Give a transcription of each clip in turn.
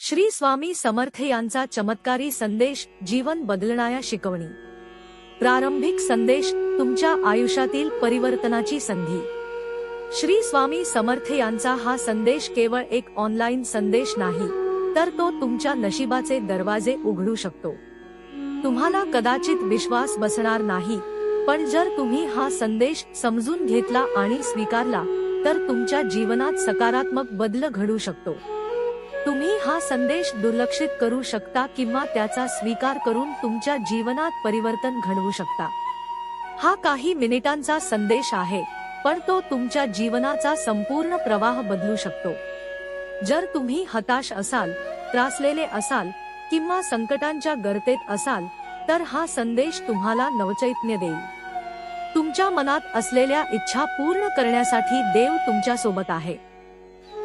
श्री स्वामी समर्थ यांचा चमत्कारी संदेश, जीवन बदलणाऱ्या शिकवणी. प्रारंभिक संदेश, तुमच्या आयुष्यातील परिवर्तनाची संधी. श्री स्वामी समर्थ यांचा हा संदेश केवळ एक ऑनलाईन संदेश नाही, तर तो तुमच्या नशिबाचे दरवाजे उघडू शकतो. तुम्हाला कदाचित विश्वास बसणार नाही, पण जर तुम्ही हा संदेश समजून घेतला आणि स्वीकारला, तर तुमच्या जीवनात सकारात्मक बदल घडू शकतो. तुम्ही हा संदेश दुर्लक्षित करू शकता किंवा त्याचा स्वीकार करून तुमच्या जीवनात परिवर्तन घडवू शकता. हा काही मिनिटांचा संदेश आहे, पण तो तुमच्या जीवनाचा संपूर्ण प्रवाह बदलू शकतो. जर तुम्ही हताश असाल, त्रासलेले असाल किंवा संकटांच्या गर्तेत असाल, तर हा संदेश तुम्हाला नवचैतन्य देईल. तुमच्या मनात असलेल्या इच्छा पूर्ण करण्यासाठी देव तुमच्या सोबत आहे.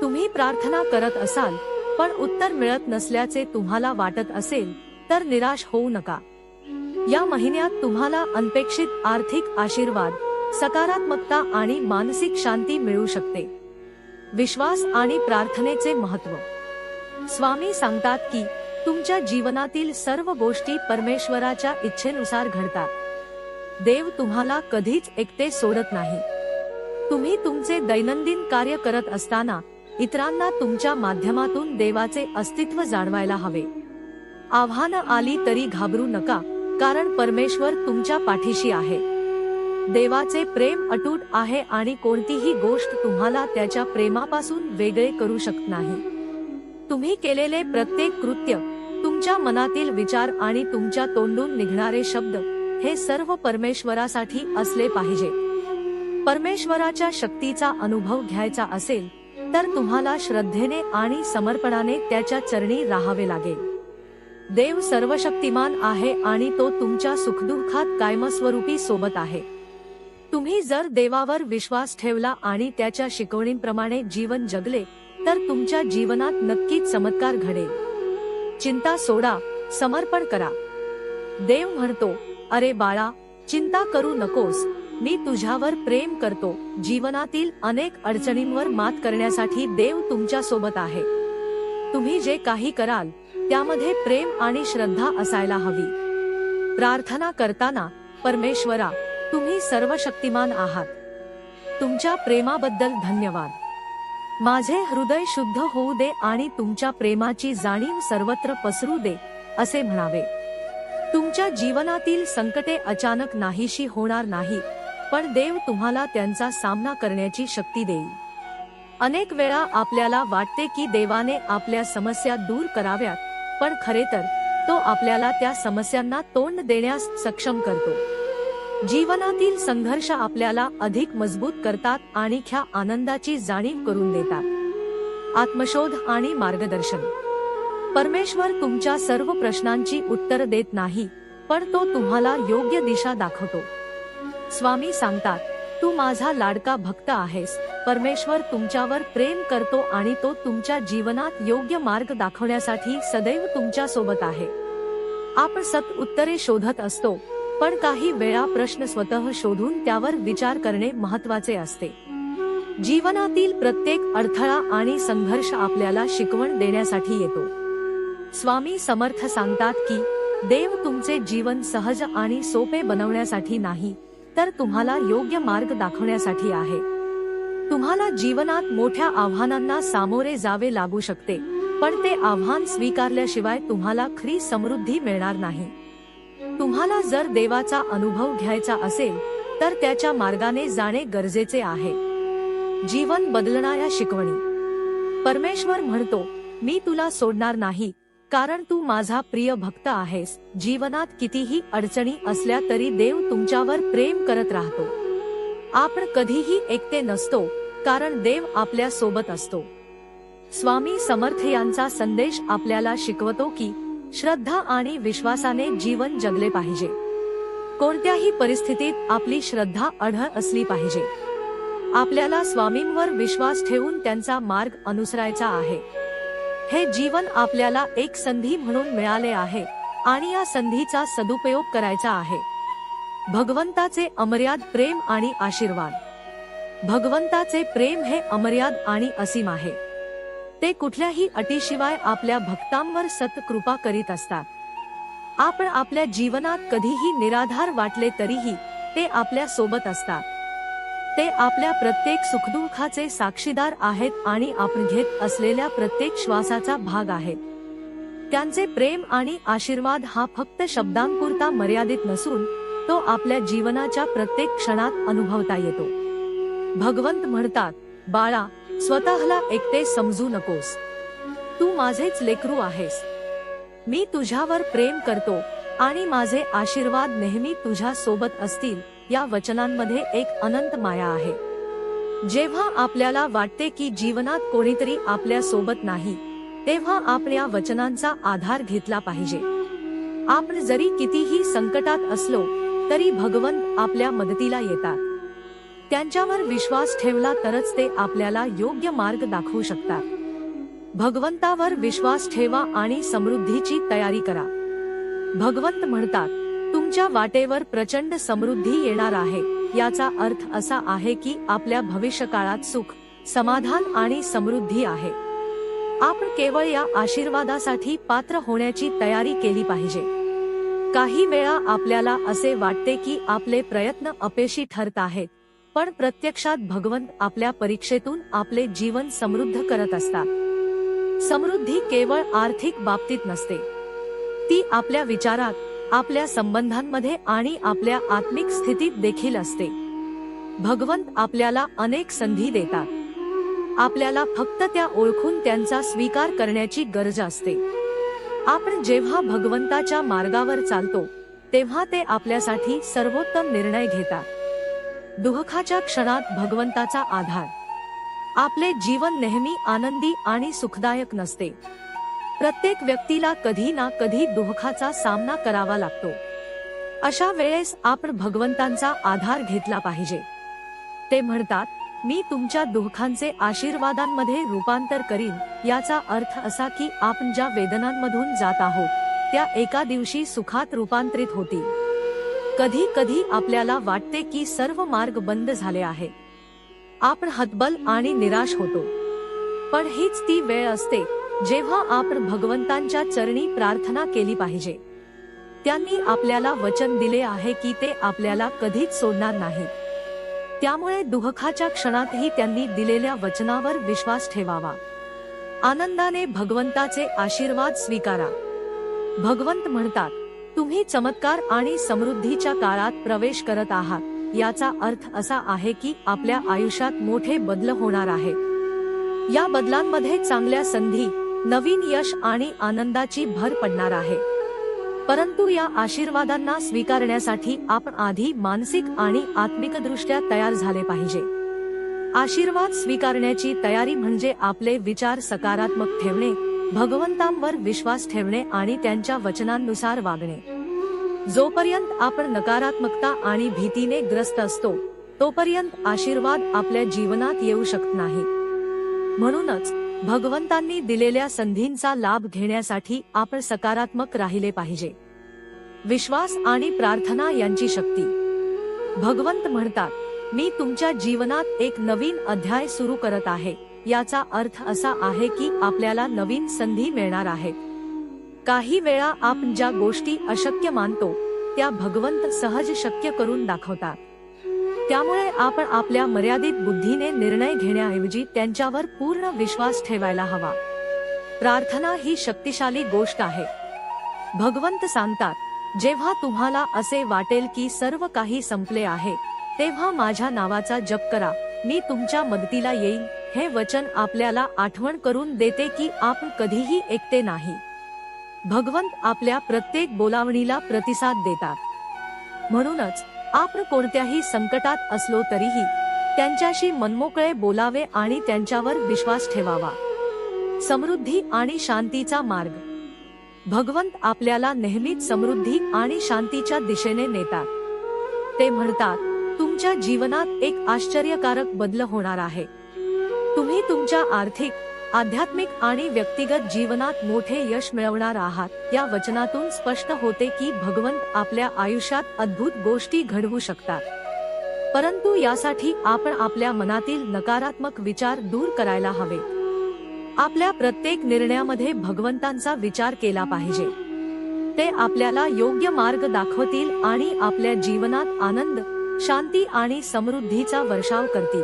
तुम्ही प्रार्थना करत असाल, पण उत्तर मिळत नसल्याचे तुम्हाला वाटत असेल, तर निराश होऊ नका. या महिन्यात तुम्हाला अनपेक्षित आर्थिक आशीर्वाद, सकारात्मकता आणि मानसिक शांती मिळू शकते. विश्वास आणि प्रार्थनेचे महत्त्व. स्वामी सांगतात की तुमच्या जीवनातील सर्व गोष्टी परमेश्वराच्या इच्छेनुसार घडतात. देव तुम्हाला कधीच एकटे सोडत नाही. तुम्ही तुमचे दैनंदिन कार्य करत असताना इतरांना तुमच्या माध्यमातून देवाचे अस्तित्व जाणवायला हवे. आव्हानं आली तरी घाबरू नका, कारण परमेश्वर तुमच्या पाठीशी आहे. देवाचे प्रेम अटूट आहे आणि कोणतीही गोष्ट तुम्हाला त्याच्या प्रेमापासून वेगळे करू शकत नाही. तुम्ही केलेले प्रत्येक कृत्य, तुमच्या मनातील विचार आणि तुमच्या तोंडून निघणारे शब्द, हे सर्व परमेश्वरासाठी असले पाहिजे. परमेश्वराच्या शक्तीचा अनुभव घ्यायचा असेल, तर तुम्हाला श्रद्धेने आणि समर्पणाने त्याच्या चरणी राहावे लागेल. देव सर्वशक्तिमान आहे आणि तो तुमच्या सुखदुःखात कायमस्वरूपी सोबत आहे. तुम्ही जर देवावर विश्वास ठेवला आणि त्याच्या शिकवणींप्रमाणे जीवन जगले, तर तुमच्या जीवनात नक्कीच चमत्कार घडेल. चिंता सोडा, समर्पण करा. देव म्हणतो, अरे बाळा, चिंता करू नकोस, मी तुझ्यावर प्रेम करतो. जीवनातील अनेक अडचणींवर मात करण्यासाठी देव तुमच्या सोबत आहे. तुम्ही जे काही कराल, त्यामध्ये प्रेम आणि श्रद्धा असायला हवी. प्रार्थना करताना, परमेश्वरा, तुम्ही सर्वशक्तिमान आहात. तुमच्या प्रेमाबद्दल धन्यवाद. माझे हृदय शुद्ध होऊ दे आणि तुमच्या प्रेमाची जाणीव सर्वत्र पसरू दे, असे म्हणावे. तुमच्या जीवनातील संकटे अचानक नाहीशी होणार नाही, पण देव तुम्हाला त्यांचा सामना करण्याची शक्ती देईल. अनेक वेळा आपल्याला वाटते की देवाने आपल्या समस्या दूर कराव्यात, पण खरे तर तो आपल्याला त्या समस्यांना तोंड देण्यास सक्षम करतो. जीवनातील संघर्ष आपल्याला अधिक मजबूत करतात आणि ख्या आनंदाची जाणीव करून देतात. आत्मशोध आणि मार्गदर्शन. परमेश्वर तुमच्या सर्व प्रश्नांची उत्तर देत नाही, पण तो तुम्हाला योग्य दिशा दाखवतो. स्वामी सांगतात, तू माझा लाडका भक्त आहेस. परमेश्वर तुमच्यावर प्रेम करतो आणि तो तुमच्या जीवनात योग्य मार्ग दाखवण्यासाठी सदैव तुमच्या सोबत आहे. आपण उत्तरे शोधत असतो, पण काही वेळा प्रश्न स्वतः शोधून त्यावर विचार करणे महत्त्वाचे असते. जीवनातील प्रत्येक अडथळा आणि संघर्ष आपल्याला शिकवण देण्यासाठी येतो. स्वामी समर्थ सांगतात की देव तुमचे जीवन सहज आणि सोपे बनवण्यासाठी नाही, तर तुम्हाला योग्य मार्ग दाखवण्यासाठी आहे. तुम्हाला जीवनात मोठ्या आव्हानांना सामोरे जावे लागू शकते, पण ते आव्हान स्वीकारल्याशिवाय तुम्हाला खरी समृद्धी मिळणार नाही. तुम्हाला जर देवाचा अनुभव घ्यायचा असेल, तर त्याच्या मार्गाने जाणे गरजेचे आहे. जीवन बदलणाऱ्या शिकवणी. परमेश्वर म्हणतो, मी तुला सोडणार नाही, कारण तू माझा प्रिय भक्त आहेस. जीवनात कितीही अडचणी असल्या तरी देव तुमच्यावर प्रेम करत राहतो. आपण कधीही एकटे नसतो, कारण देव आपल्या सोबत असतो. स्वामी समर्थ यांचा संदेश आपल्याला शिकवतो की श्रद्धा आणि विश्वासाने जीवन जगले पाहिजे. कोणत्याही परिस्थितीत आपली श्रद्धा अढळ असली पाहिजे. आपल्याला स्वामींवर विश्वास ठेवून त्यांचा मार्ग अनुसरायचा आहे. हे जीवन आपल्याला एक संधी म्हणून मिळाले आहे आणि या संधीचा सदुपयोग करायचा आहे. भगवंताचे अमर्याद प्रेम आणि आशीर्वाद. भगवंताचे प्रेम हे अमर्याद आणि असीम आहे. ते कुठल्याही अटीशिवाय आपल्या भक्तांवर सतकृपा करीत असतात. आपण आपल्या जीवनात कधीही निराधार वाटले तरीही ते आपल्या सोबत असतात. ते आपल्या प्रत्येक सुखदुःखाचे साक्षीदार आहेत आणि आपण घेत असलेल्या प्रत्येक श्वासाचा भाग आहेत. त्यांचे प्रेम आणि आशीर्वाद हा फक्त शब्दांपुरता मर्यादित नसून तो आपल्या जीवनाच्या प्रत्येक क्षणात अनुभवता येतो. भगवंत म्हणतात, बाळा, स्वतःला एकटे समजू नकोस. तू माझेच लेकरू आहेस. मी तुझ्यावर प्रेम करतो आणि माझे आशीर्वाद नेहमी तुझ्या सोबत असतील. या वचनांमध्ये एक अनंत माया आहे. जेव्हा आपल्याला वाटते की जीवनात कोणीतरी आपल्या सोबत नाही, तेव्हा आपण या वचनांचा आधार घेतला पाहिजे. आपण जरी कितीही संकटात असलो तरी भगवंत आपल्या मदतीला येतात. त्यांच्यावर विश्वास ठेवला तरच ते आपल्याला योग्य मार्ग दाखवू शकतात. भगवंतावर विश्वास ठेवा आणि समृद्धीची तयारी करा. भगवंत म्हणतात, तुमच्या वाटेवर प्रचंड समृद्धी येणार आहे. याचा अर्थ असा आहे की आपल्या भविष्यकाळात सुख, समाधान आणि समृद्धी आहे. आपण केवळ या आशीर्वादासाठी पात्र होण्याची तयारी केली पाहिजे. काही वेळा आपल्याला असे वाटते की आपले प्रयत्न अपयशी ठरत आहेत, पण प्रत्यक्षात भगवंत आपल्या परीक्षेतून आपले जीवन समृद्ध करत असतात. समृद्धी केवळ आर्थिक बाबतीत नसते. ती आपल्या विचारात, आपल्या संबंधांमध्ये आणि आपल्या आत्मिक स्थितीत देखील असते. भगवंत आपल्याला अनेक संधी देतात. आपल्याला फक्त त्या ओळखून त्यांचा स्वीकार करण्याची गरज असते. आपण जेव्हा भगवंताच्या मार्गावर चालतो तेव्हा ते आपल्यासाठी सर्वोत्तम निर्णय घेतात. दुःखाच्या क्षणात भगवंताचा आधार. आपले जीवन नेहमी आनंदी आणि सुखदायक नसते. प्रत्येक व्यक्तीला कधी ना कधी दुःखाचा सामना करावा लागतो. अशा वेळेस आपण भगवंतांचा आधार घेतला पाहिजे. ते म्हणतात, मी तुमच्या दुःखांचे आशीर्वादांमध्ये रूपांतर करीन. याचा अर्थ असा की आपण ज्या वेदनांमधून जात आहोत त्या एका दिवशी सुखात रूपांतरित होतील. कधी कधी आपल्याला वाटते की सर्व मार्ग बंद झाले आहे. आपण हतबल आणि निराश होतो. पण हीच ती वेळ असते जेव्हा आपण भगवंतांच्या चरणी प्रार्थना केली पाहिजे. त्यांनी आपल्याला वचन दिले आहे की ते आपल्याला कधीच सोडणार नाहीत. त्यामुळे दुःखाच्या क्षणातही त्यांनी दिलेल्या वचनावर विश्वास ठेवावा. आनंदाने भगवंताचे आशीर्वाद स्वीकारा. भगवंत म्हणतात, तुम्ही चमत्कार आणि समृद्धीच्या काळात प्रवेश करत आहात. याचा अर्थ असा आहे की आपल्या आयुष्यात मोठे बदल होणार आहेत. या बदलांमध्ये चांगल्या संधी, नवीन यश आणि आनंदाची भर पडणार आहे. परंतु या आशीर्वादांना स्वीकारण्यासाठी आपण आधी मानसिक आणि आत्मिकदृष्ट्या तयार झाले पाहिजे. आशीर्वाद स्वीकारण्याची तयारी म्हणजे आपले विचार सकारात्मक ठेवणे, भगवंतांवर विश्वास ठेवणे आणि त्यांच्या वचनांनुसार वागणे. जोपर्यंत आपण नकारात्मकता आणि भीतीने ग्रस्त असतो तोपर्यंत आशीर्वाद आपल्या जीवनात येऊ शकत नाही. म्हणूनच भगवंतांनी दिलेल्या संधींचा लाभ घेण्यासाठी आपण सकारात्मक राहिले पाहिजे. विश्वास आणि प्रार्थना यांची शक्ती. भगवंत म्हणतात, मी तुमच्या जीवनात एक नवीन अध्याय सुरू करत आहे. याचा अर्थ असा आहे की आपल्याला नवीन संधी मिळणार आहेत. काही वेळा आपण ज्या गोष्टी अशक्य मानतो त्या भगवंत सहज शक्य करून दाखवतात. त्यामुळे आपण आपल्या मर्यादित बुद्धीने निर्णय घेण्याऐवजी त्यांच्यावर पूर्ण विश्वास ठेवायला हवा. प्रार्थना ही शक्तिशाली गोष्ट आहे. भगवंत सांगतात, जेव्हा तुम्हाला असे वाटेल की सर्व काही संपले आहे तेव्हा माझ्या नावाचा जप करा, मी तुमच्या मदतीला येईल. हे वचन आपल्याला आठवण करून देते की आपण कधीही एकटे नाही. भगवंत आपल्या प्रत्येक बोलावणीला प्रतिसाद देतात. म्हणूनच आपण कोणत्याही संकटात असलो तरीही त्यांच्याशी मनमोकळे बोलावे आणि त्यांच्यावर विश्वास ठेवावा. समृद्धी आणि शांतीचा मार्ग. भगवंत आपल्याला नेहमीच समृद्धी आणि शांतीच्या दिशेने नेतात. ते म्हणतात, तुमच्या जीवनात एक आश्चर्यकारक बदल होणार आहे. तुम्ही तुमच्या आर्थिक, आध्यात्मिक आणि व्यक्तिगत जीवनात मोठे यश मिळवणार आहात. या वचनातून स्पष्ट होते की भगवंत आपल्या आयुष्यात अद्भुत गोष्टी घडवू शकतात. परंतु यासाठी आपण आपल्या मनातील नकारात्मक विचार दूर करायला हवे. आपल्या प्रत्येक निर्णयामध्ये भगवंतांचा विचार केला पाहिजे. ते आपल्याला योग्य मार्ग दाखवतील आणि आपल्या जीवनात आनंद, शांती आणि समृद्धीचा वर्षाव करतील.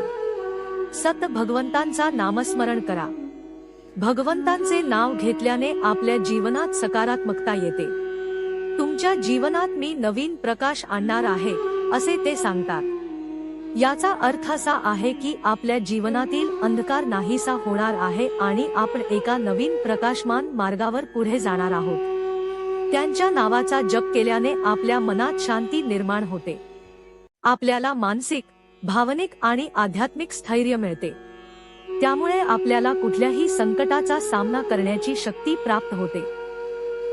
सत भगवंतांचा नामस्मरण करा. भगवंतांचे नाव घेतल्याने आपल्या जीवनात सकारात्मकता येते. तुमच्या जीवनात मी नवीन प्रकाश आणणार आहे असे ते सांगतात. याचा अर्थ असा आहे की आपल्या जीवनातील अंधकार नाहीसा होणार आहे आणि आपण एका नवीन प्रकाशमान मार्गावर पुढे जाणार आहोत. त्यांच्या नावाचा जप केल्याने आपल्या मनात शांती निर्माण होते. आपल्याला मानसिक, भावनिक आणि आध्यात्मिक स्थैर्य मिळते. त्यामुळे आपल्याला कुठल्याही संकटाचा सामना करण्याची शक्ती प्राप्त होते.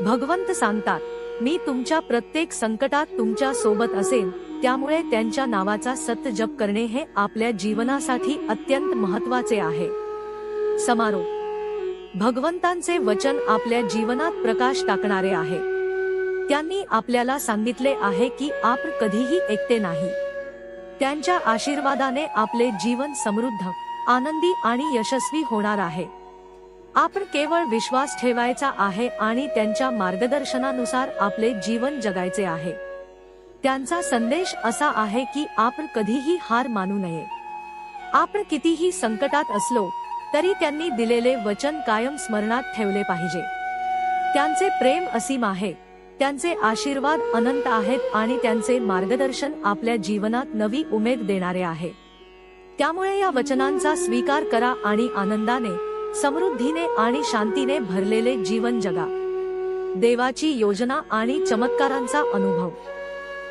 भगवंत सांगतात, मी तुमच्या प्रत्येक संकटात तुमच्या सोबत असेन. त्यामुळे त्यांच्या नावाचा सतत जप करणे हे आपल्या जीवनासाठी अत्यंत महत्त्वाचे आहे. समारोप. भगवंतांचे वचन आपल्या जीवनात प्रकाश टाकणारे आहे. त्यांनी आपल्याला सांगितले आहे की आपण कधीही एकटे नाही. त्यांच्या आशीर्वादाने आपले जीवन समृद्ध, आनंदी आणि यशस्वी होणार आहे. आपण केवळ विश्वास ठेवायचा आहे आणि त्यांच्या मार्गदर्शनानुसार आपले जीवन जगायचे आहे. त्यांचा संदेश असा आहे की आपण कधीही हार मानू नये. आपण कितीही संकटात असलो तरी त्यांनी दिलेले वचन कायम स्मरणात ठेवले पाहिजे. त्यांचे प्रेम असीम आहे, त्यांचे आशीर्वाद अनंत आहेत आणि त्यांचे मार्गदर्शन आपल्या जीवनात नवी उमेद देणारे आहे. त्यामुळे या वचनांचा स्वीकार करा आणि आनंदाने, समृद्धीने आणि शांतीने भरलेले जीवन जगा. देवाची योजना आणि चमत्कारांचा अनुभव.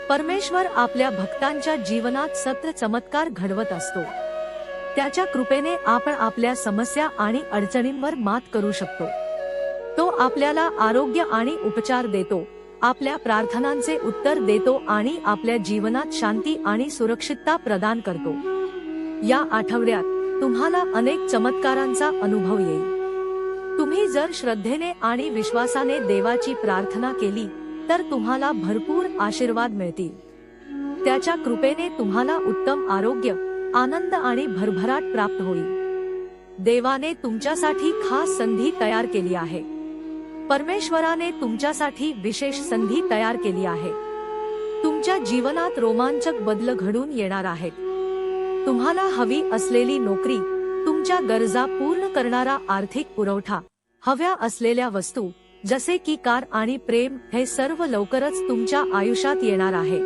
परमेश्वर आपल्या भक्तांच्या जीवनात सतत चमत्कार घडवत असतो. त्याच्या कृपेने आपण आपल्या समस्या आणि अडचणींवर मात करू शकतो. तो आपल्याला आरोग्य आणि उपचार देतो, आपल्या प्रार्थनांचे उत्तर देतो आणि आपल्या जीवनात शांती आणि सुरक्षितता प्रदान करतो. या आठवड्यात तुम्हाला अनेक चमत्कारांचा अनुभव येईल. तुम्ही जर श्रद्धेने आणि विश्वासाने देवाची प्रार्थना केली तर तुम्हाला भरपूर आशीर्वाद मिळतील. त्याच्या कृपेने तुम्हाला उत्तम आरोग्य, आनंद आणि भरभराट प्राप्त होईल. देवाने तुमच्यासाठी खास संधी तयार केली आहे. परमेश्वराने तुमच्यासाठी विशेष संधी तयार केली आहे. तुमच्या जीवनात रोमांचक बदल घडून येणार आहेत. तुम्हाला हवी असलेली नोकरी, तुमच्या गरजा पूर्ण करणारा आर्थिक पुरवठा, हव्या असलेल्या वस्तू जसे की कार आणि प्रेम हे सर्व लवकरच तुमच्या आयुष्यात येणार आहे.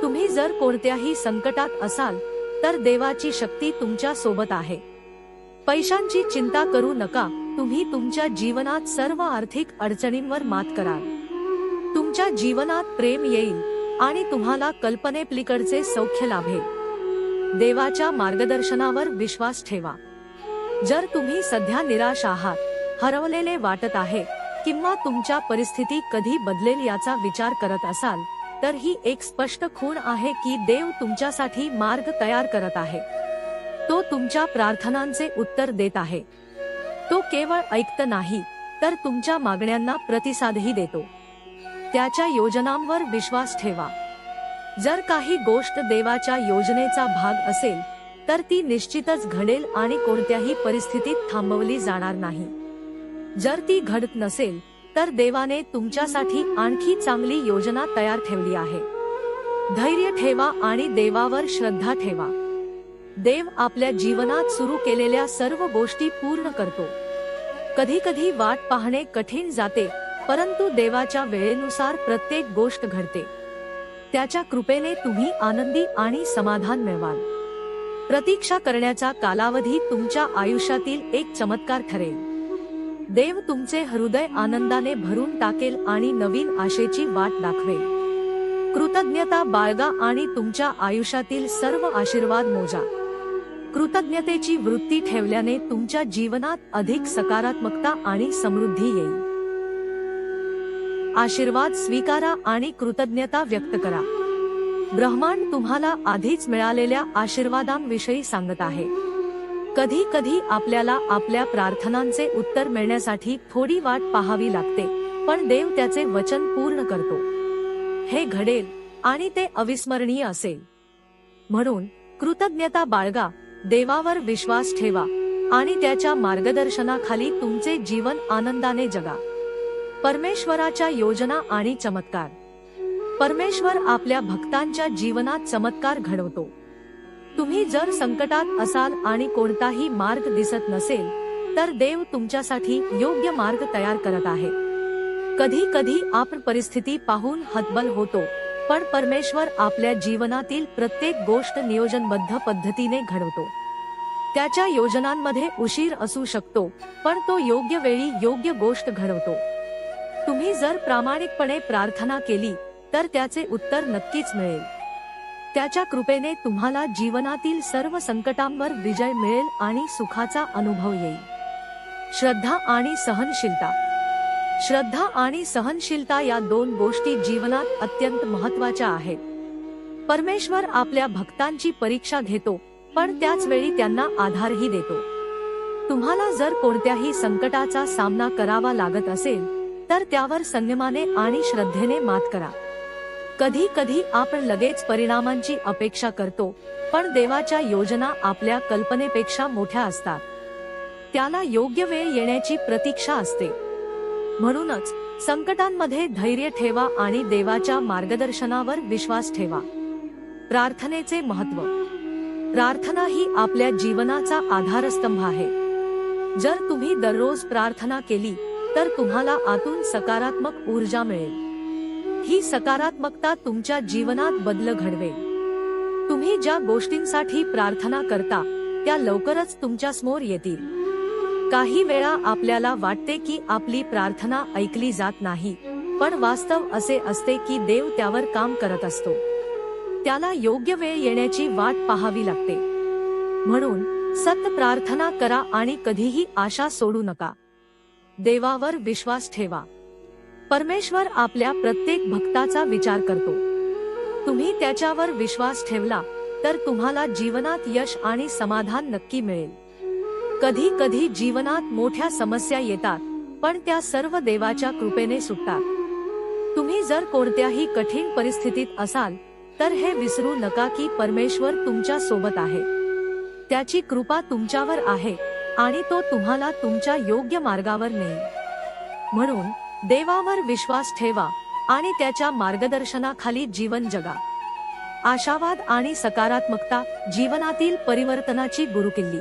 तुम्ही जर कोणत्याही संकटात असाल तर देवाची शक्ती तुमच्या सोबत आहे. पैशांची चिंता करू नका. तुम्ही तुमच्या जीवनात सर्व आर्थिक अडचणींवर मात कराल. तुमच्या जीवनात प्रेम येईल आणि तुम्हाला कल्पनेपलीकडचे सौख्य लाभेल. देवाच्या मार्गदर्शनावर विश्वास ठेवा. जर तुम्ही सध्या निराश आहात, हरवलेले वाटत आहे किंवा तुमच्या परिस्थिती कधी बदलेल याचा विचार करत असाल तर ही एक स्पष्ट खूण आहे की देव तुमच्यासाठी मार्ग तयार करत आहे. तो तुमच्या प्रार्थनांचे उत्तर देत आहे. तो केवळ ऐकत नाही तर तुमच्या मागण्यांना प्रतिसादही देतो. त्याच्या योजनांवर विश्वास ठेवा. जर काही गोष्ट देवाच्या योजनेचा भाग असेल तर ती निश्चितच घडेल आणि कोणत्याही परिस्थितीत थांबवली जाणार नाही. जर ती घडत नसेल तर देवाने तुमच्यासाठी आणखी चांगली योजना तयार ठेवली आहे. धैर्य ठेवा आणि देवावर श्रद्धा ठेवा. देव आपल्या जीवनात सुरू केलेल्या सर्व गोष्टी पूर्ण करतो. कधी कधी वाट पाहणे कठीण जाते, परंतु देवाच्या वेळेनुसार प्रत्येक गोष्ट घडते. त्याच्या कृपेने तुम्ही आनंदी आणि समाधान मिळवाल. प्रतीक्षा करण्याचा कालावधी तुमच्या आयुष्यातील एक चमत्कार ठरेल. देव तुमचे हृदय आनंदाने भरून टाकेल आणि नवीन आशेची वाट दाखवेल. कृतज्ञता बाळगा आणि तुमच्या आयुष्यातील सर्व आशीर्वाद मोजा. कृतज्ञतेची वृत्ती ठेवल्याने तुमच्या जीवनात अधिक सकारात्मकता आणि समृद्धी येईल. आशीर्वाद स्वीकारा आणि कृतज्ञता व्यक्त करा. ब्रह्मांड तुम्हाला आधीच मिळालेल्या आशीर्वादांविषयी सांगत आहे. कधी कधी आपल्याला आपल्या प्रार्थनांचे उत्तर मिळण्यासाठी थोडी वाट पाहावी लागते, पण देव त्याचे वचन पूर्ण करतो. हे घडेल आणि ते अविस्मरणीय असेल. म्हणून कृतज्ञता बाळगा, देवावर विश्वास ठेवा आणि त्याच्या मार्गदर्शनाखाली तुमचे जीवन आनंदाने जगा. परमेश्वराच्या योजना आणि चमत्कार. परमेश्वर आपल्या भक्तांच्या जीवनात चमत्कार घडवतो. तुम्ही जर संकटात असाल आणि कोणताही मार्ग दिसत नसेल, तर देव तुमच्यासाठी योग्य मार्ग तयार करत आहे. कधी कधी आपण परिस्थिती पाहून हतबल होतो, पण परमेश्वर आपल्या जीवनातील प्रत्येक गोष्ट नियोजनबद्ध पद्धतीने घडवतो. त्याच्या योजनांमध्ये उशीर असू शकतो, पण तो योग्य वेळी योग्य गोष्ट घडवतो. तुम्ही जर प्रामाणिकपणे प्रार्थना केली तर त्याचे उत्तर नक्कीच मिळेल. त्याच्या कृपेने तुम्हाला जीवनातील सर्व संकटांवर विजय मिळेल आणि सुखाचा अनुभव येईल. श्रद्धा आणि सहनशीलता. श्रद्धा आणि सहनशीलता या दोन गोष्टी जीवनात अत्यंत महत्त्वाच्या आहेत. परमेश्वर आपल्या भक्तांची परीक्षा घेतो, पण त्याच वेळी त्यांना आधारही देतो. तुम्हाला जर कोणत्याही संकटाचा सामना करावा लागत असेल, तर त्यावर संयमाने आणि श्रद्धेने मात करा. कधी कधी आपण लगेच परिणामांची अपेक्षा करतो, पण देवाच्या योजना आपल्या कल्पनेपेक्षा मोठ्या असतात. त्याला योग्य वेळ येण्याची प्रतीक्षा असते. म्हणूनच संकटांमध्ये धैर्य ठेवा आणि देवाच्या मार्गदर्शनावर विश्वास ठेवा. प्रार्थनेचे महत्त्व. प्रार्थना ही आपल्या जीवनाचा आधारस्तंभ आहे. जर तुम्ही दररोज प्रार्थना केली तर तुम्हाला आतून सकारात्मक ऊर्जा मिळेल. ही सकारात्मकता तुमच्या जीवनात बदल घडवेल. तुम्ही ज्या गोष्टींसाठी प्रार्थना करता त्या लवकरच तुमच्या समोर येतील. काही वेळा आपल्याला वाटते की आपली प्रार्थना ऐकली जात नाही, पण वास्तव असे असते की देव त्यावर काम करत असतो. त्याला योग्य वेळ येण्याची वाट पाहावी लागते. म्हणून सतत प्रार्थना करा आणि कधीही आशा सोडू नका. देवावर विश्वास ठेवा. परमेश्वर आपल्या प्रत्येक भक्ताचा विचार करतो. तुम्ही त्याच्यावर विश्वास ठेवला तर तुम्हाला जीवनात यश आणि समाधान नक्की मिळेल. कधी कधी जीवनात मोठ्या समस्या येतात, पण त्या सर्व देवाच्या कृपेने सुटतात. तुम्ही जर कोणत्याही कठीण परिस्थितीत असाल तर हे विसरू नका की परमेश्वर तुमच्या सोबत आहे. त्याची कृपा तुमच्यावर आहे आणि तो तुम्हाला तुमच्या योग्य मार्गावर नेईल. म्हणून देवावर विश्वास ठेवा आणि त्याच्या मार्गदर्शनाखाली जीवन जगा. आशावाद आणि सकारात्मकता जीवनातील परिवर्तनाची गुरुकिल्ली.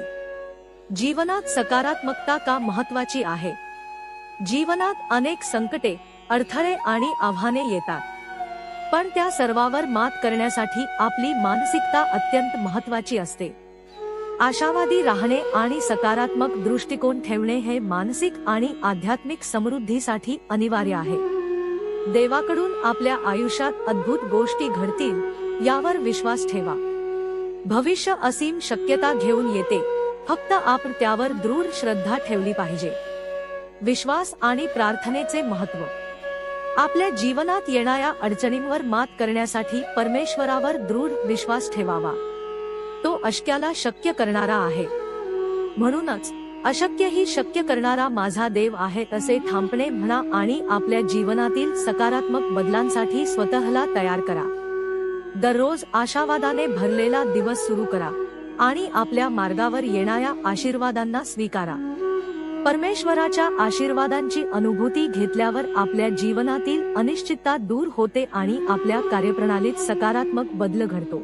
जीवनात सकारात्मकता का महत्त्वाची आहे? जीवनात अनेक संकटे, अडथळे आणि आव्हाने येतात, पण त्या सर्वावर मात करण्यासाठी आपली मानसिकता अत्यंत महत्त्वाची असते. आशावादी राहणे आणि सकारात्मक दृष्टिकोन ठेवणे हे मानसिक आणि आध्यात्मिक समृद्धीसाठी अनिवार्य आहे. देवाकडून आपल्या आयुष्यात अद्भुत गोष्टी घडतील यावर विश्वास ठेवा. भविष्य असीम शक्यता घेऊन येते, फक्त आपण त्यावर दृढ श्रद्धा ठेवली पाहिजे. विश्वास आणि प्रार्थनेचे महत्त्व. आपल्या जीवनात येणाऱ्या अडचणींवर मात करण्यासाठी परमेश्वरावर दृढ विश्वास ठेवावा. तो अशक्याला शक्य करणारा आहे. म्हणूनच अशक्य ही शक्य करणारा माझा देव आहे असे ठामपणे म्हणा आणि आपल्या जीवनातील सकारात्मक बदलांसाठी स्वतःला तयार करा. दररोज आशावादाने भरलेला दिवस सुरू करा आणि आपल्या मार्गावर येणाऱ्या आशीर्वादांना स्वीकारा. परमेश्वराच्या आशीर्वादांची अनुभूती घेतल्यावर आपल्या जीवनातील अनिश्चितता दूर होते आणि आपल्या कार्यप्रणालीत सकारात्मक बदल घडतो.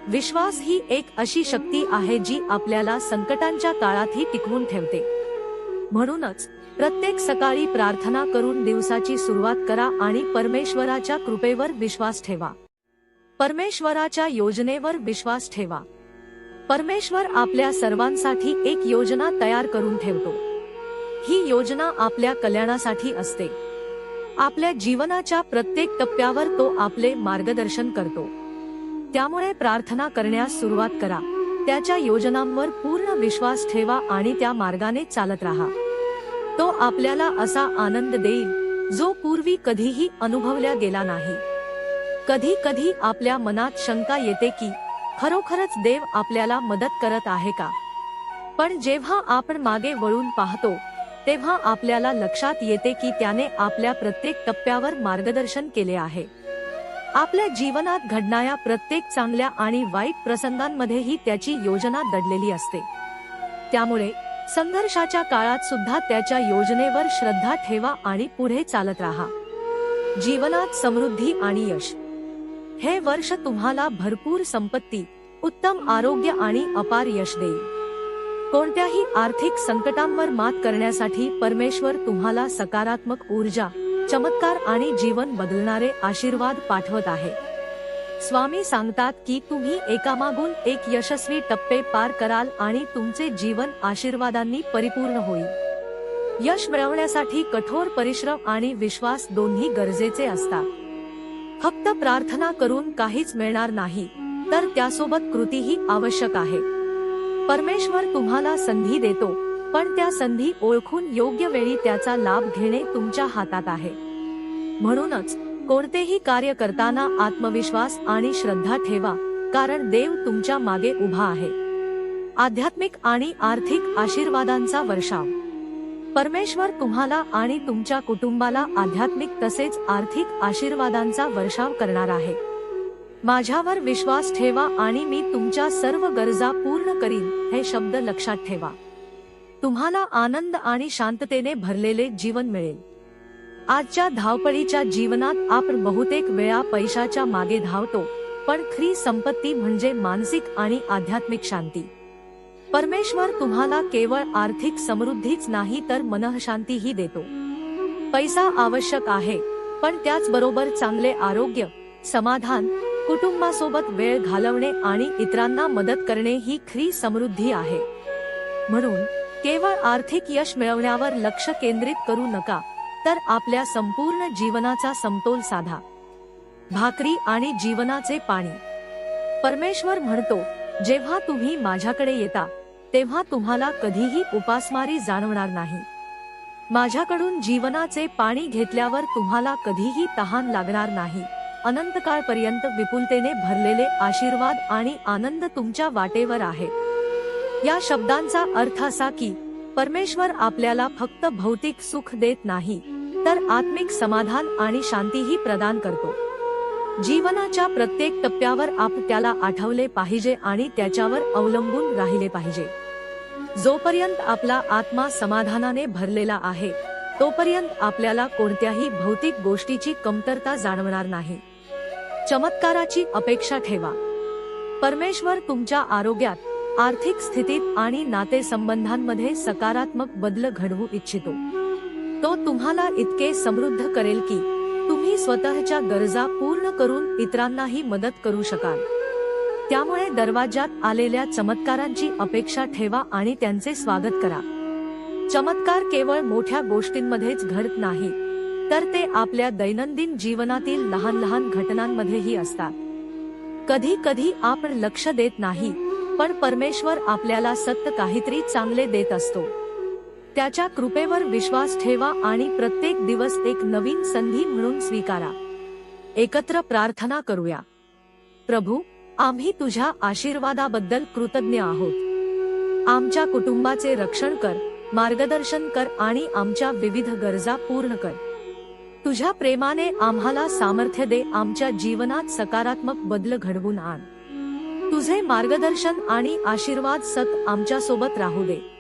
विश्वास ही एक अशी शक्ती आहे जी आपल्याला संकटांच्या काळातही टिकवून ठेवते. म्हणूनच प्रत्येक सकाळी प्रार्थना करून दिवसाची सुरुवात करा आणि परमेश्वराच्या कृपेवर विश्वास ठेवा. परमेश्वराच्या योजनेवर विश्वास ठेवा. परमेश्वर आपल्या सर्वांसाठी एक योजना तयार करून ठेवतो. ही योजना आपल्या कल्याणासाठी असते. आपल्या जीवनाच्या प्रत्येक टप्प्यावर तो आपले मार्गदर्शन करतो. त्यामुळे प्रार्थना करण्यास सुरुवात करा. त्याच्या योजनांवर पूर्ण विश्वास ठेवा आणि त्या मार्गाने चालत राहा. तो आपल्याला असा आनंद देईल जो पूर्वी कधीही अनुभवला गेला नाही. कधी कधी आपल्या मनात शंका येते की खरोखरच देव आपल्याला मदत करत आहे का? पण जेव्हा आपण मागे वळून पाहतो तेव्हा आपल्याला लक्षात येते की त्याने आपल्या प्रत्येक टप्प्यावर मार्गदर्शन केले आहे. आपल्या जीवनात घडणाऱ्या प्रत्येक चांगल्या आणि वाईट प्रसंगांमध्येही त्याची योजना दडलेली असते. त्यामुळे संघर्षाच्या काळात सुद्धा त्याच्या योजनेवर श्रद्धा ठेवा आणि पुढे चालत राहा. जीवनात समृद्धी आणि यश. हे वर्ष तुम्हाला भरपूर संपत्ती, उत्तम आरोग्य आणि अपार यश देईल. कोणत्याही आर्थिक संकटांवर मात करण्यासाठी परमेश्वर तुम्हाला सकारात्मक ऊर्जा, चमत्कार आणि जीवन बदलणारे आशीर्वाद पाठवत आहे. स्वामी सांगतात की तुम्ही एकामागून एक यशस्वी टप्पे पार कराल आणि तुमचे जीवन आशीर्वादांनी परिपूर्ण होईल. यश मिळवण्यासाठी कठोर परिश्रम आणि विश्वास दोन्ही गरजेचे असतात. फक्त प्रार्थना करून काहीच मिळणार नाही, तर त्यासोबत कृतीही आवश्यक आहे. परमेश्वर तुम्हाला संधी देतो, पण त्या संधी ओळखून योग्य वेळी त्याचा लाभ घेणे तुमच्या हातात आहे. म्हणूनच कोणतेही कार्य करताना आत्मविश्वास आणि श्रद्धा ठेवा, कारण देव तुमच्या मागे उभा आहे. आध्यात्मिक आणि आर्थिक आशीर्वादांचा वर्षाव. परमेश्वर तुम्हाला आणि तुमच्या कुटुंबाला आध्यात्मिक तसेच आर्थिक आशीर्वादांचा वर्षाव करणार आहे. माझ्यावर विश्वास ठेवा आणि मी तुमच्या सर्व गरजा पूर्ण करीन, हे शब्द लक्षात ठेवा. तुम्हाला आनंद आणि शांततेने भरलेले जीवन मिळेल. आजच्या धावपळीच्या जीवनात आपण बहुतेक वेळा पैशाच्या मागे धावतो, पण खरी संपत्ती म्हणजे मानसिक आणि आध्यात्मिक शांती. परमेश्वर तुम्हाला केवळ आर्थिक समृद्धीच नाही तर मनःशांतीही देतो. पैसा आवश्यक आहे, पण त्याचबरोबर चांगले आरोग्य, समाधान, कुटुंबासोबत वेळ घालवणे आणि इतरांना मदत करणे ही खरी समृद्धी आहे. म्हणून केवळ आर्थिक यश मिळवण्यावर लक्ष केंद्रित करू नका, तर आपल्या संपूर्ण जीवनाचा समतोल साधा. भाकरी आणि जीवनाचे पाणी. परमेश्वर म्हणतो, जेव्हा तुम्ही माझ्याकडे येता तेव्हा तुम्हाला कधीही उपासमारी जाणवणार नाही. माझ्याकडून जीवनाचे पाणी घेतल्यावर तुम्हाला कधीही तहान लागणार नाही. अनंतकाळपर्यंत विपुलतेने भरलेले आशीर्वाद आणि आनंद तुमच्या वाटेवर आहे. या शब्दांचा अर्थ असा की परमेश्वर आपल्याला फक्त भौतिक सुख देत नाही, तर आत्मिक समाधान आणि शांतीही प्रदान करतो. जीवनाच्या प्रत्येक टप्प्यावर आपण त्याला आठवले पाहिजे आणि त्याच्यावर अवलंबून राहिले पाहिजे. जोपर्यंत आपला आत्मा समाधानाने भरलेला आहे, तोपर्यंत आपल्याला कोणत्याही भौतिक गोष्टीची कमतरता जाणवणार नाही. चमत्काराची अपेक्षा ठेवा. परमेश्वर तुमच्या आरोग्यात, आर्थिक स्थितीत आणि नातेसंबंधांमध्ये सकारात्मक बदल घडवू इच्छितो. तो तुम्हाला इतके समृद्ध करेल की तुम्ही स्वतःच्या गरजा पूर्ण करून इतरांनाही मदत करू शकाल. त्यामुळे दरवाजात आलेल्या चमत्कारांची अपेक्षा ठेवा आणि त्यांचे स्वागत करा. चमत्कार केवळ मोठ्या गोष्टींमध्येच घडत नाही, तर ते आपल्या दैनंदिन जीवनातील लहान लहान घटनांमध्येही असतात. कधी कधी आपण लक्ष देत नाही, पण परमेश्वर आपल्याला सतत काहीतरी चांगले देत असतो. त्याच्या कृपेवर विश्वास ठेवा आणि प्रत्येक दिवस एक नवीन संधी म्हणून स्वीकारा. एकत्र प्रार्थना करूया. प्रभू, आम्ही तुझ्या आशीर्वादाबद्दल कृतज्ञ आहोत. आमच्या कुटुंबाचे रक्षण कर, मार्गदर्शन कर आणि आमच्या विविध गरजा पूर्ण कर. तुझ्या प्रेमाने आम्हाला सामर्थ्य दे, आमच्या जीवनात सकारात्मक बदल घडवून आण. तुझे मार्गदर्शन आणि आशीर्वाद सतत आमच्या सोबत राहू दे.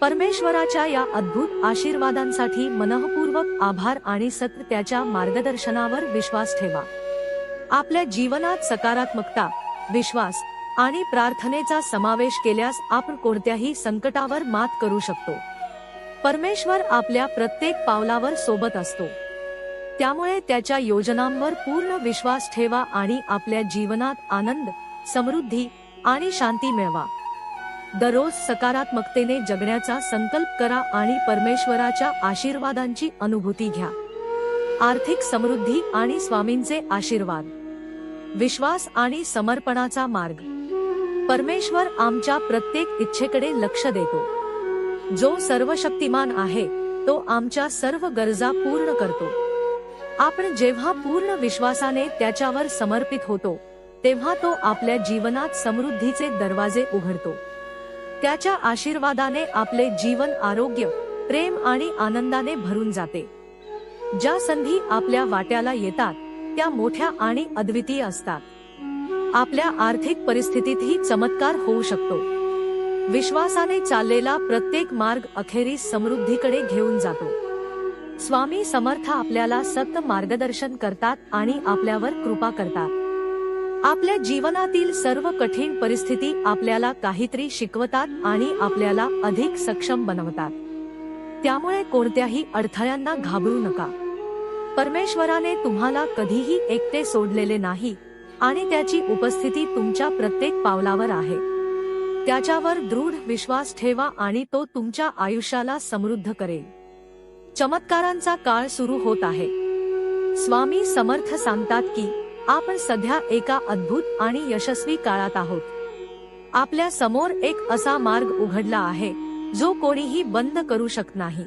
परमेश्वराच्या या अद्भुत आशीर्वादांसाठी मनःपूर्वक आभार आणि सतत त्याच्या मार्गदर्शनावर विश्वास ठेवा. आपल्या जीवनात सकारात्मकता, विश्वास आणि प्रार्थनेचा समावेश केल्यास आपण कोणत्याही संकटावर मात करू शकतो. परमेश्वर आपल्या प्रत्येक पावलावर सोबत असतो. त्यामुळे त्याच्या योजनांवर पूर्ण विश्वास ठेवा आणि आपल्या जीवनात आनंद, समृद्धी आणि शांती मिळवा. दररोज सकारात्मकतेने जगण्याचा संकल्प करा आणि परमेश्वराच्या आशीर्वादांची अनुभूती घ्या. आर्थिक समृद्धी आणि स्वामींचे आशीर्वाद. विश्वास आणि समर्पणाचा मार्ग. परमेश्वर आमच्या प्रत्येक इच्छेकडे लक्ष देतो. जो सर्वशक्तिमान आहे, तो आमच्या सर्व गरजा पूर्ण करतो. आपण जेव्हा पूर्ण विश्वासाने त्याच्यावर समर्पित होतो, तेव्हा तो आपल्या जीवनात समृद्धीचे दरवाजे उघडतो. त्याच्या आशीर्वादाने आपले जीवन आरोग्य, प्रेम आणि आनंदाने भरून जाते. ज्या संधी आपल्या वाट्याला येतात त्या मोठ्या आणि अद्वितीय असतात. आपल्या आर्थिक परिस्थितीतही चमत्कार होऊ शकतो. विश्वासाने चाललेला प्रत्येक मार्ग अखेरीस समृद्धीकडे घेऊन जातो. स्वामी समर्थ आपल्याला सत्य मार्गदर्शन करतात आणि आपल्यावर कृपा करतात. आपल्या जीवनातील सर्व कठीण परिस्थिती आपल्याला काहीतरी शिकवतात आणि आपल्याला अधिक सक्षम बनवतात. त्यामुळे कोणत्याही अडथळ्यांना घाबरू नका. परमेश्वराने तुम्हाला कधीही एकटे सोडलेले नाही आणि त्याची उपस्थिती तुमच्या प्रत्येक पावलावर आहे. त्याच्यावर दृढ विश्वास ठेवा आणि तो तुमच्या आयुष्याला समृद्ध करेल. चमत्कारांचा काळ सुरू होत आहे. स्वामी समर्थ सांगतात की आपण सध्या एका अद्भुत आणि यशस्वी काळात आहोत. आपल्या समोर एक असा मार्ग उघडला आहे जो कोणीही बंद करू शकत नाही.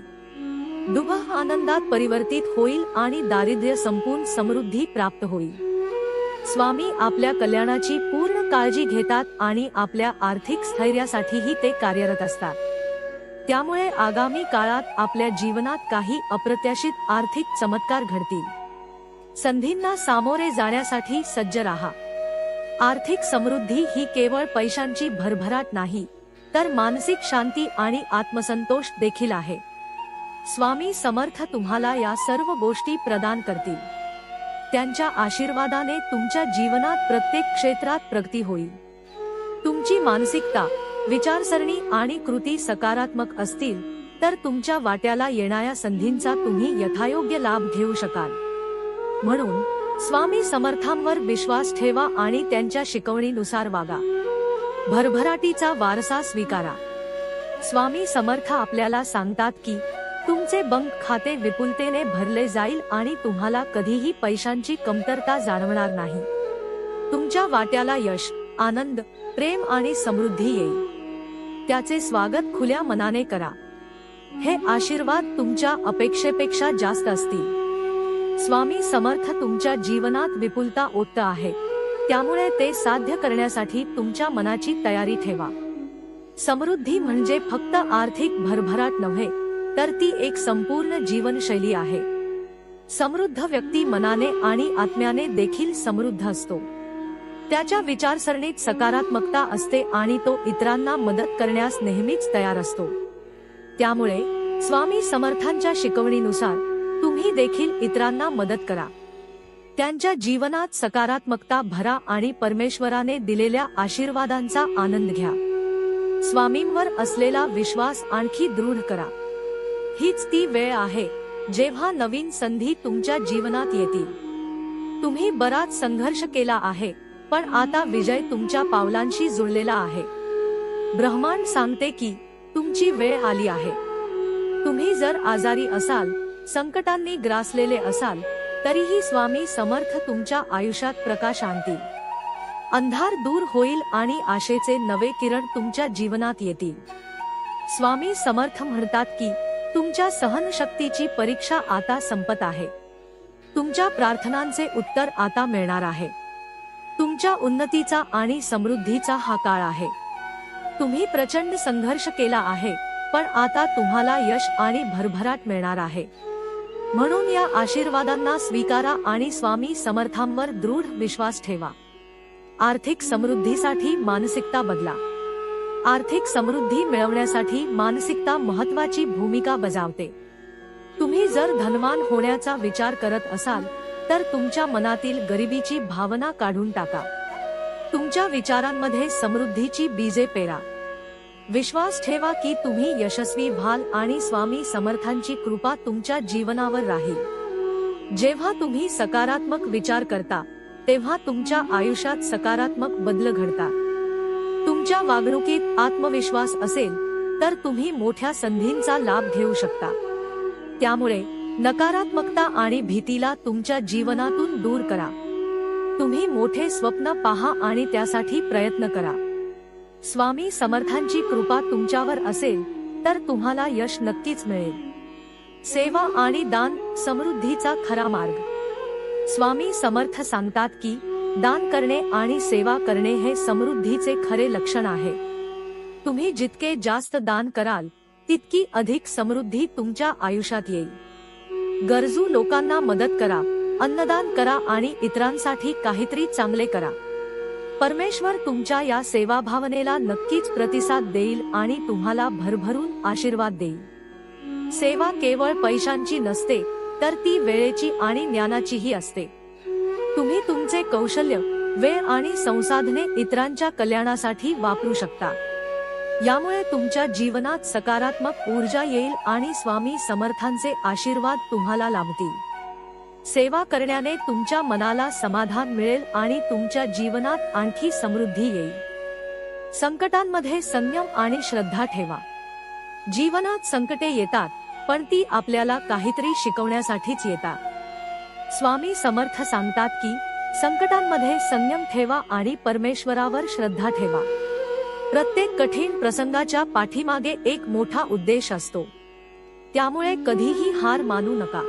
दुःख आनंदात परिवर्तित होईल आणि दारिद्र्य संपून समृद्धी प्राप्त होईल. स्वामी आपल्या कल्याणाची पूर्ण काळजी घेतात आणि आपल्या आर्थिक स्थैर्यासाठीही ते कार्यरत असतात. त्यामुळे आगामी काळात आपल्या जीवनात काही अप्रत्याशित आर्थिक चमत्कार घडतील. संधींना सामोरे जाण्यासाठी सज्ज राहा. आर्थिक समृद्धी ही केवळ पैशांची भरभराट नाही, तर मानसिक शांती आणि आत्मसंतोष देखील आहे. स्वामी समर्थ तुम्हाला या सर्व गोष्टी प्रदान करतील. त्यांच्या आशीर्वादाने तुमच्या जीवनात प्रत्येक क्षेत्रात प्रगती होईल. तुमची मानसिकता, विचारसरणी आणि कृती सकारात्मक असतील तर तुमच्या वाट्याला येणाऱ्या संधींचा तुम्ही यथायोग्य लाभ घेऊ शकाल. म्हणून स्वामी समर्थांवर विश्वास ठेवा आणि त्यांच्या शिकवणीनुसार वागा. भरभराटीचा वारसा स्वीकारा. स्वामी समर्थ आपल्याला सांगतात की तुमचे बँक खाते विपुलतेने भरले जाईल आणि तुम्हाला कधीही पैशांची कमतरता जाणवणार नाही. तुमच्या वाट्याला यश, आनंद, प्रेम आणि समृद्धी येईल. त्याचे स्वागत खुल्या मनाने करा. हे आशीर्वाद तुमच्या अपेक्षेपेक्षा जास्त असतील. स्वामी समर्थ तुमच्या जीवनात विपुलता ओतत आहे, त्यामुळे ते साध्य करण्यासाठी तुमच्या मनाची तयारी ठेवा. समृद्धी म्हणजे फक्त आर्थिक भरभराट नव्हे, तर ती एक संपूर्ण जीवनशैली आहे. समृद्ध व्यक्ती मनाने आणि आत्म्याने देखील समृद्ध असतो. त्याच्या विचारसरणीत सकारात्मकता असते आणि तो इतरांना मदत करण्यास नेहमीच तयार असतो. त्यामुळे स्वामी समर्थांच्या शिकवणीनुसार तुम्ही देखील इतरांना मदत करा. त्यांच्या जीवनात सकारात्मकता भरा आणि परमेश्वराने दिलेल्या आशीर्वादांचा आनंद घ्या. स्वामींवर असलेला विश्वास आणखी दृढ करा. हीच ती वेळ आहे जेव्हा नवीन संधी तुमच्या जीवनात येतील. तुम्ही बराच संघर्ष केला आहे, पण आता विजय तुमच्या पावलांशी जुळलेला आहे. ब्रह्मांड सांगते की तुमची वेळ आली आहे. तुम्ही जर आजारी असाल, संकटांनी ग्रासलेले असाल, तरीही स्वामी समर्थ तुमच्या आयुष्यात प्रकाश आणतील. अंधार दूर होईल आणि आशेचे नवे किरण तुमच्या जीवनात येतील. स्वामी समर्थ म्हणतात की तुमच्या सहनशक्तीची परीक्षा आता संपत आहे. तुमच्या प्रार्थनांचे उत्तर आता मिळणार आहे. तुमच्या उन्नतीचा आणि समृद्धीचा हा काळ आहे. तुम्ही प्रचंड संघर्ष केला आहे, पण आता तुम्हाला यश आणि भरभराट मिळणार आहे. म्हणून या आशीर्वादांना स्वीकारा आणि स्वामी समर्थांवर दृढ विश्वास ठेवा. आर्थिक समृद्धीसाठी मानसिकता बदला. आर्थिक समृद्धी मिळवण्यासाठी मानसिकता महत्त्वाची भूमिका बजावते. तुम्ही जर धनवान होण्याचा विचार करत असाल तर तुमच्या मनातील गरिबीची भावना काढून टाका. तुमच्या विचारांमध्ये समृद्धीची बीजे पेरा. विश्वास ठेवा की तुम्ही यशस्वी व्हाल आणि स्वामी समर्थांची कृपा तुमच्या जीवनावर राहील. जेव्हा तुम्ही सकारात्मक विचार करता तेव्हा तुमच्या आयुष्यात सकारात्मक बदल घडतात. तुमच्या वागणुकीत आत्मविश्वास असेल तर तुम्ही मोठ्या संधींचा लाभ घेऊ शकता. त्यामुळे नकारात्मकता आणि भीतीला तुमच्या जीवनातून दूर करा. तुम्ही मोठे स्वप्न पहा आणि त्यासाठी प्रयत्न करा. स्वामी समर्थांची कृपा तुमच्यावर असेल तर तुम्हाला यश नक्कीच मिळेल. सेवा आणि दान समृद्धीचा खरा मार्ग. स्वामी समर्थ सांगतात की दान करणे आणि सेवा करणे हे समृद्धीचे खरे लक्षण आहे. तुम्ही जितके जास्त दान कराल तितकी अधिक समृद्धी तुमच्या आयुष्यात येईल. गरजू लोकांना मदत करा, अन्नदान करा आणि इतरांसाठी काहीतरी चांगले करा. परमेश्वर तुमच्या या सेवाभावनेला नक्कीच प्रतिसाद देईल आणि तुम्हाला भरभरून आशीर्वाद देईल। सेवा केवळ पैशांची नसते, तर ती वेळेची आणि ज्ञानाचीही असते। तुम्ही तुमचे कौशल्य, वेळ आणि संसाधने इतरांच्या कल्याणासाठी वापरू शकता। यामुळे तुमच्या जीवनात सकारात्मक ऊर्जा येईल आणि स्वामी समर्थांचे आशीर्वाद तुम्हाला लाभतील। सेवा करण्याने तुमच्या मनाला समाधान मिळेल आणि तुमच्या जीवनात आणखी समृद्धी येईल। संकटांमध्ये संयम आणि श्रद्धा ठेवा। जीवनात संकटे येतात, पण ती आपल्याला काहीतरी शिकवण्यासाठीच येतात। स्वामी समर्थ सांगतात की संकटांमध्ये संयम ठेवा आणि परमेश्वरावर श्रद्धा ठेवा। प्रत्येक कठीण प्रसंगाच्या पाठीमागे एक मोठा उद्देश असतो, त्यामुळे कधीही हार मानू नका।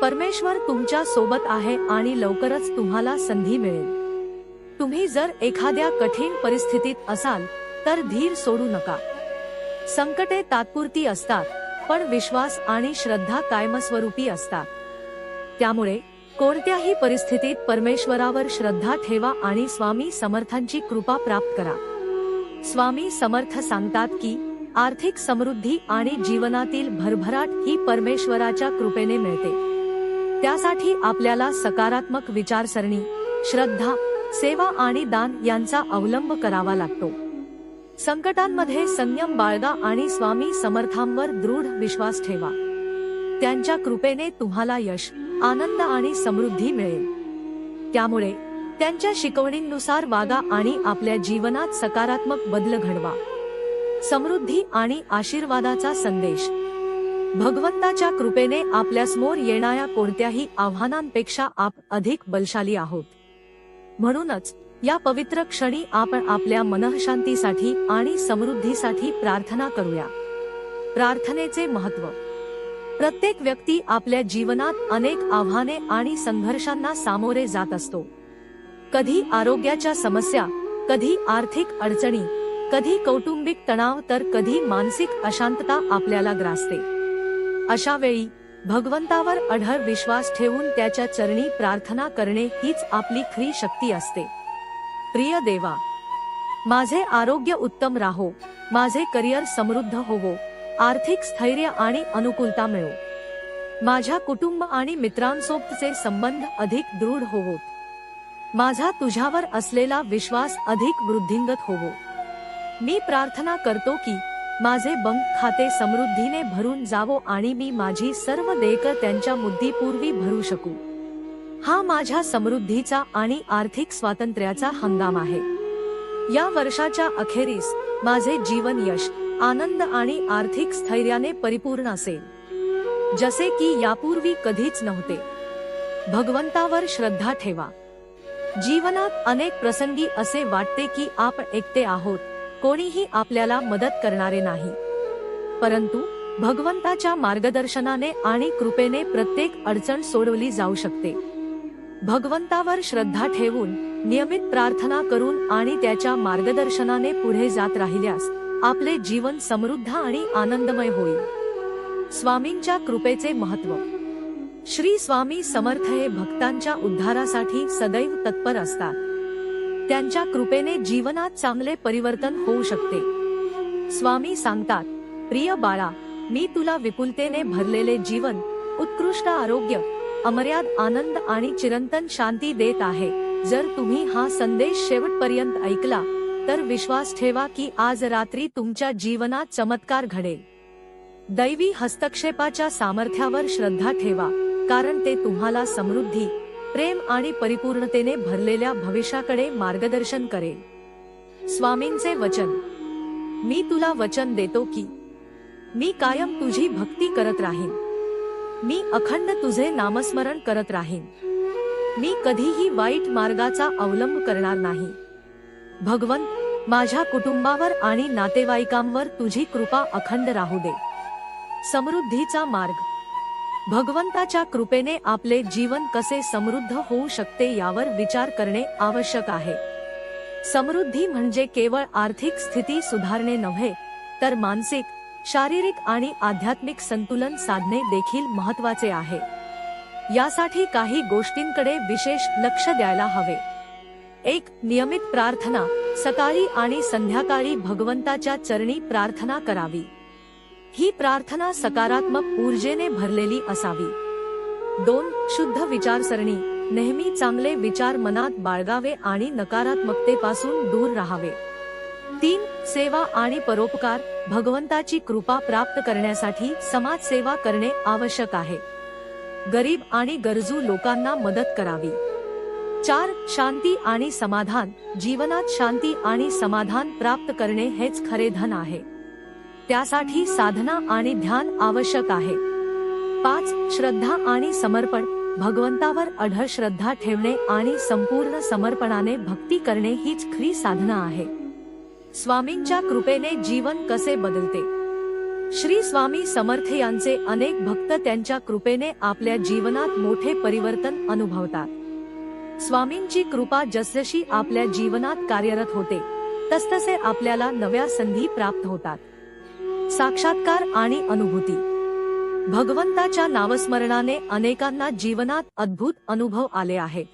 परमेश्वर तुमच्या सोबत आहे आणि लवकरच तुम्हाला संधी मिळेल। तुम्ही जर एखाद्या कठीण परिस्थितीत असाल तर धीर सोडू नका। संकटे तात्पुरती असतात, पण विश्वास आणि श्रद्धा कायमस्वरूपी असतात। त्यामुळे कोणत्याही परिस्थितीत परमेश्वरावर श्रद्धा ठेवा आणि स्वामी समर्थांची कृपा प्राप्त करा। स्वामी समर्थ सांगतात की आर्थिक समृद्धी आणि जीवनातील भरभराट ही परमेश्वराच्या कृपेने मिळते। त्यासाठी आपल्याला सकारात्मक विचारसरणी, श्रद्धा, सेवा आणि दान यांचा अवलंब करावा लागतो। संकटांमध्ये संयम बाळगा आणि स्वामी समर्थांवर दृढ विश्वास ठेवा। त्यांच्या कृपेने तुम्हाला यश, आनंद आणि समृद्धी मिळेल। त्यामुळे त्यांच्या शिकवणींनुसार वागा आणि आपल्या जीवनात सकारात्मक बदल घडवा। समृद्धी आणि आशीर्वादाचा संदेश। भगवंताच्या कृपेने आपल्यासमोर येणाऱ्या कोणत्याही आव्हानांपेक्षा आपण अधिक बलशाली आहोत। म्हणूनच या पवित्र क्षणी आपण आपल्या मनःशांतीसाठी आणि समृद्धीसाठी प्रार्थना करूया। प्रार्थनेचे महत्त्व। प्रत्येक व्यक्ती आपल्या जीवनात अनेक आव्हाने आणि संघर्षांना सामोरे जात असतो। कधी आरोग्याच्या समस्या, कधी आर्थिक अडचणी, कधी कौटुंबिक तणाव, तर कधी मानसिक अशांतता आपल्याला ग्रासते। अशा वेळी भगवंतावर अढळ विश्वास ठेवून त्याच्या चरणी प्रार्थना करणे हीच आपली खरी शक्ती असते। प्रिय देवा, माझे आरोग्य उत्तम राहो, माझे करिअर समृद्ध होवो, आर्थिक स्थैर्य आणि अनुकूलता मिळो, माझ्या कुटुंब आणि मित्रांसोबतचे संबंध अधिक दृढ होवोत, माझा तुझ्यावर असलेला विश्वास अधिक वृद्धिंगत होवो। मी प्रार्थना करतो की माझे बँक खाते समृद्धीने भरून जावो आणि मी माझी सर्व देयके त्यांच्या मुदतीपूर्वी भरू शकू। हा माझ्या समृद्धीचा आणि आर्थिक स्वातंत्र्याचा हंगाम आहे। या वर्षाच्या अखेरीस माझे जीवन यश, आनंद आणि आर्थिक स्थैर्याने परिपूर्ण असेल, जसे की यापूर्वी कधीच नव्हते। भगवंतावर श्रद्धा ठेवा। जीवनात अनेक प्रसंगी असे वाटते की आपण एकटे आहोत, कोणीही आपल्याला मदत करणारे नाही। परंतु भगवंताच्या मार्गदर्शनाने आणि कृपेने प्रत्येक अडचण सोडवली जाऊ शकते। भगवंतावर श्रद्धा ठेवून, नियमित प्रार्थना करून आणि त्याच्या मार्गदर्शनाने पुढे जात राहिल्यास आपले जीवन समृद्ध आणि आनंदमय होईल। स्वामींच्या कृपेचे महत्त्व। श्री स्वामी समर्थ हे भक्तांच्या उद्धारासाठी सदैव तत्पर असतात। त्यांच्या कृपेने जीवनात चांगले परिवर्तन होऊ शकते। स्वामी सांगतात, प्रिय बाळा, मी तुला विपुलतेने भरलेले जीवन, उत्कृष्ट आरोग्य, अमर्याद आनंद आणि चिरंतन शांती देत आहे। जर तुम्ही हा संदेश शेवटपर्यंत ऐकला तर विश्वास ठेवा की आज रात्री तुमच्या जीवनात चमत्कार घडेल। दैवी हस्तक्षेपाच्या सामर्थ्यावर श्रद्धा ठेवा, कारण ते तुम्हाला समृद्धी, प्रेम आणि परिपूर्णतेने भरलेल्या भविष्याकडे मार्गदर्शन करेल। स्वामींचे वचन। मी तुला वचन देतो की मी कायम तुझी भक्ती करत राहीन, मी अखंड तुझे नामस्मरण करत राहीन, मी कधीही वाईट मार्गाचा अवलंब करणार नाही। भगवंत, माझ्या कुटुंबावर आणि नातेवाईकांवर तुझी कृपा अखंड राहू दे। समृद्धीचा मार्ग। भगवंताच्या कृपेने आपले जीवन कसे समृद्ध होऊ शकते यावर विचार करणे आवश्यक आहे। समृद्धी म्हणजे केवळ आर्थिक स्थिती सुधारणे नव्हे, तर मानसिक, शारीरिक आणि आध्यात्मिक संतुलन साधणे देखील महत्त्वाचे आहे। यासाठी काही गोष्टींकडे विशेष लक्ष द्यायला हवे। एक नियमित प्रार्थना, सकाळी आणि संध्याकाळी भगवंताच्या चरणी प्रार्थना करावी. ही प्रार्थना सकारात्मक ऊर्जेने भरलेली असावी. 2. शुद्ध विचारसरणी, नेहमी चांगले विचार मनात बाळगावे आणि नकारात्मकतेपासून दूर राहावे. 3. सेवा आणि परोपकार, भगवंताची कृपा प्राप्त करण्यासाठी समाजसेवा करणे आवश्यक आहे. गरीब आणि गरजू लोकांना मदत करावी. 4. शांती आणि समाधान, जीवनात शांती आणि समाधान प्राप्त करणे हेच खरे धन आहे. त्यासाठी साधना आणि ध्यान आवश्यक आहे. 5. श्रद्धा आणि समर्पण, भगवंतावर अढळ श्रद्धा ठेवणे आणि संपूर्ण समर्पणाने भक्ती करणे हीच खरी साधना आहे. स्वामींच्या कृपेने जीवन कसे बदलते. श्री स्वामी समर्थ यांचे अनेक भक्त त्यांच्या कृपेने आपल्या जीवनात मोठे परिवर्तन अनुभवतात. स्वामींची कृपा जसजशी आपल्या जीवनात कार्यरत होते तसतसे आपल्याला नव्या संधी प्राप्त होतात. साक्षात्कार आणि अनुभूती, भगवंताच्या नामस्मरणाने अनेकांना जीवनात अद्भुत अनुभव आले आहेत.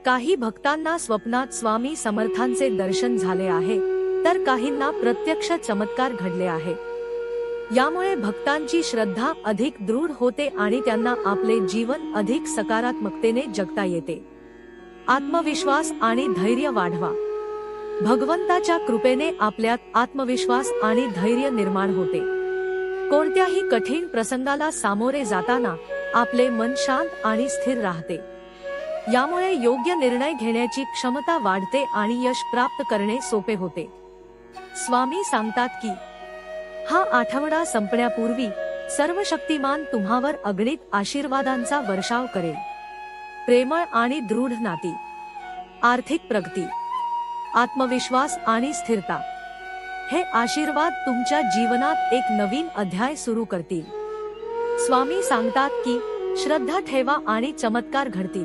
काही भक्तांना स्वप्नात स्वामी समर्थांचे दर्शन झाले आहे, तर काहींना प्रत्यक्ष चमत्कार घडले आहे. यामुळे भक्तांची श्रद्धा अधिक दृढ होते आणि त्यांना आपले जीवन अधिक सकारात्मकतेने जगता येते. आत्मविश्वास आणि धैर्य वाढवा, भगवंताच्या कृपेने आपल्यात आत्मविश्वास आणि धैर्य निर्माण होते. कोणत्याही कठीण प्रसंगाला सामोरे जाताना आपले मन शांत आणि स्थिर राहते. यामुळे योग्य निर्णय घेण्याची क्षमता वाढते आणि यश प्राप्त करणे सोपे होते. स्वामी सांगतात की हा आठवडा संपण्यापूर्वी सर्व शक्तिमान तुम्हावर अगणित आशीर्वादांचा वर्षाव करेल. प्रेमळ आणि दृढ नाती, आर्थिक प्रगती, आत्मविश्वास आणि स्थिरता, हे आशीर्वाद तुमच्या जीवनात एक नवीन अध्याय सुरू करतील. स्वामी सांगतात की श्रद्धा ठेवा आणि चमत्कार घडतील.